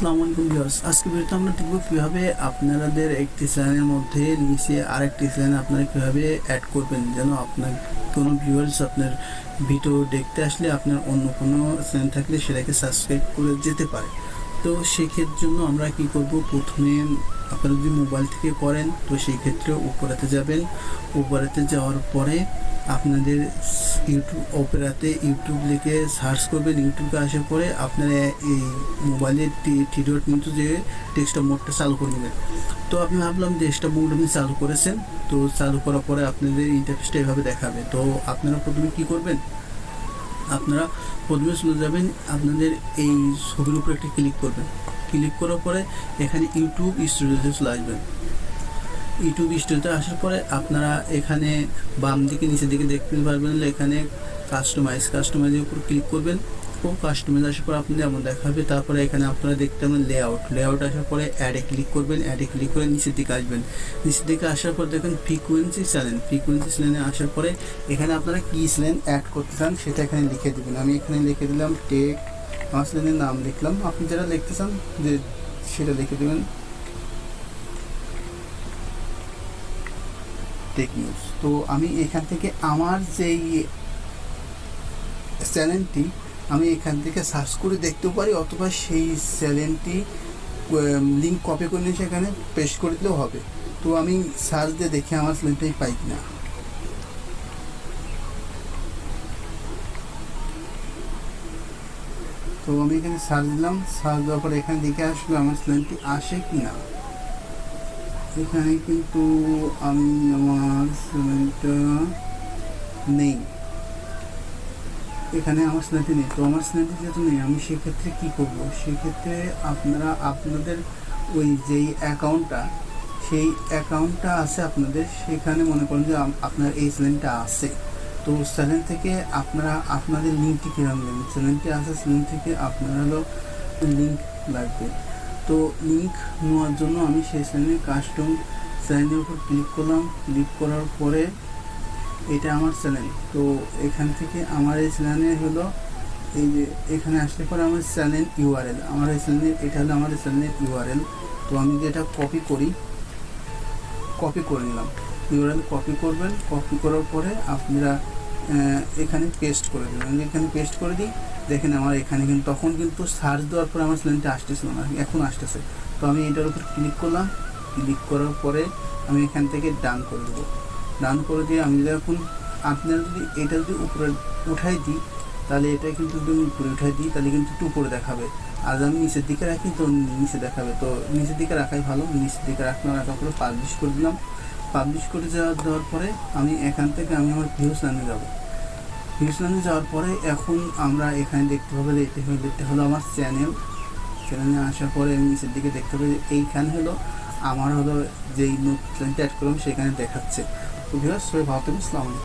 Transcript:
আসসালামু আলাইকুম ভিউয়ার্স, আজকে ভিডিওতে আমরা দেখব কিভাবে আপনাদের একটি চ্যানেলের মধ্যে নিচে আরেকটি চ্যানেল আপনারা কিভাবে অ্যাড করবেন, যেন আপনার কোনো ভিউয়ার্স আপনার ভিডিও দেখতে আসলে আপনার অন্য কোনো চ্যানেল থাকলে সেটাকে সাবস্ক্রাইব করে যেতে পারে। তো সেক্ষেত্রে জন্য আমরা কি করব, প্রথমে আপনারা যদি মোবাইল থেকে করেন তো সেই ক্ষেত্রে উপরেতে যাবেন। উপরেতে যাওয়ার পরে আপনাদের ওপেরাতে ইউটিউব লিখে সার্চ করবেন। ইউটিউবে আসার পরে আপনারা এই মোবাইলের থ্রি ডট কিন্তু যে ডেস্কটপ মোডটা চালু করে নেবেন। তো আমি ভাবলাম ডেস্কটপ মোড আপনি চালু করেছেন, তো চালু করার পরে আপনাদের ইন্টারফেসটা এভাবে দেখাবে। তো আপনারা প্রথমে কি করবেন, আপনারা প্রথমে চলে যাবেন, আপনাদের এই ছবির উপরে একটা ক্লিক করবেন। ক্লিক করার পরে এখানে ইউটিউব স্টুডিওতে চলে আসবেন। ইউটিউব স্টুডিওতে আসার পরে আপনারা এখানে বাম দিকে নিচের দিকে দেখতে পারবেন, এখানে কাস্টমাইজের উপর ক্লিক করবেন। ও কাস্টমাইজ আসার পর আপনি যেমন দেখাবে, তারপরে এখানে আপনারা দেখতে পাবেন লেআউট আসার পরে অ্যাডে ক্লিক করবেন। অ্যাডে ক্লিক করে নিচের দিকে আসবেন। নিচের দিকে আসার পর দেখেন ফ্রিকোয়েন্সি চ্যানেলে আসার পরে এখানে আপনারা কী চ্যানেল অ্যাড করতে চান সেটা এখানে লিখে দেবেন। আমি এখানে লিখে দিলাম টেক, আমার চ্যানেলের নাম লিখলাম। আপনি যেটা লিখতে চান যে সেটা লিখে দেবেন, টেক নিউজ। তো আমি এখান থেকে আমার যেই চ্যানেলটি আমি এখান থেকে সার্চ করে দেখতেও পারি, অথবা সেই চ্যানেলটি লিঙ্ক কপি করে নিয়ে সেখানে পেস্ট করে দিলেও হবে। তো আমি সার্চ দিয়ে দেখি আমার চ্যানেলটাই পাই কিনা। তো আমি এখানে সার্চ দিলাম, সার্চ দেওয়ার পরে এখানে দেখে আসলে আমার চ্যানেলটি আসে কিনা। এখানে কিন্তু আমি আমার চ্যানেলটা নেই, এখানে আমার চ্যানেলটি নেই। তো আমার চ্যানেলটি যেহেতু নেই, আমি সেক্ষেত্রে কী করব, সেক্ষেত্রে আপনারা আপনাদের ওই যেই সেই অ্যাকাউন্টটা আছে আপনাদের, সেখানে মনে করেন যে আপনার এই চ্যানেলটা আছে। তো চ্যানেল থেকে আপনারা আপনাদের লিঙ্কটি কীরকম নেবেন, চ্যানেলটি আছে চ্যানেল থেকে আপনারা হলো লিঙ্ক লাগবে। তো লিঙ্ক নেওয়ার জন্য আমি সেই চ্যানেলের কাস্টম চ্যানেলের উপর ক্লিক করলাম। ক্লিক করার পরে এটা আমার চ্যানেল। তো এখান থেকে আমার এই চ্যানেলে হলো এই যে এখানে আসলে পরে আমার চ্যানেল ইউআরএল, আমার এই চ্যানেল এটা হলো আমার চ্যানেলের ইউআরএল। তো আমি যেটা কপি করে নিলাম। ইউআরএল কপি করবেন, কপি করার পরে আপনারা এখানে পেস্ট করে দেবেন। আমি এখানে পেস্ট করে দিই, দেখেন আমার এখানে কিন্তু তখন কিন্তু সার্চ দেওয়ার পরে আমার চ্যানেলটা আসতেছিল না, এখন আসতেছে। তো আমি এটার উপর ক্লিক করলাম। ক্লিক করার পরে আমি এখান থেকে ডান করে দেবো। ডান করে দিয়ে আমি যখন আপনারা যদি এটা যদি উপরে উঠাই দিই, তাহলে এটা কিন্তু যদি আমি উপরে উঠাই দিই তাহলে কিন্তু একটু উপরে দেখাবে। আর আমি নিচের দিকে রাখি তো নিচে দেখাবে। তো নিচের দিকে রাখাই ভালো। নিচের দিকে রাখার পরে পাবলিশ করে দিলাম। পাবলিশ করে দেওয়ার পরে আমি এখান থেকে আমি আমার ভিউজ লাইনে যাবো। ভিউজ লাইনে যাওয়ার পরে এখন আমরা এখানে দেখতে পাবো যে এটা হলো আমার চ্যানেলে আসার পরে আমি নিচের দিকে দেখতে পাবো যে এইখানে হলো আমার হলো যেই চ্যানেলটা অ্যাড করলাম সেখানে দেখাচ্ছে। তো ভিউয়ার্স, সবাই ভালো থাকবেন। আসসালামু আলাইকুম।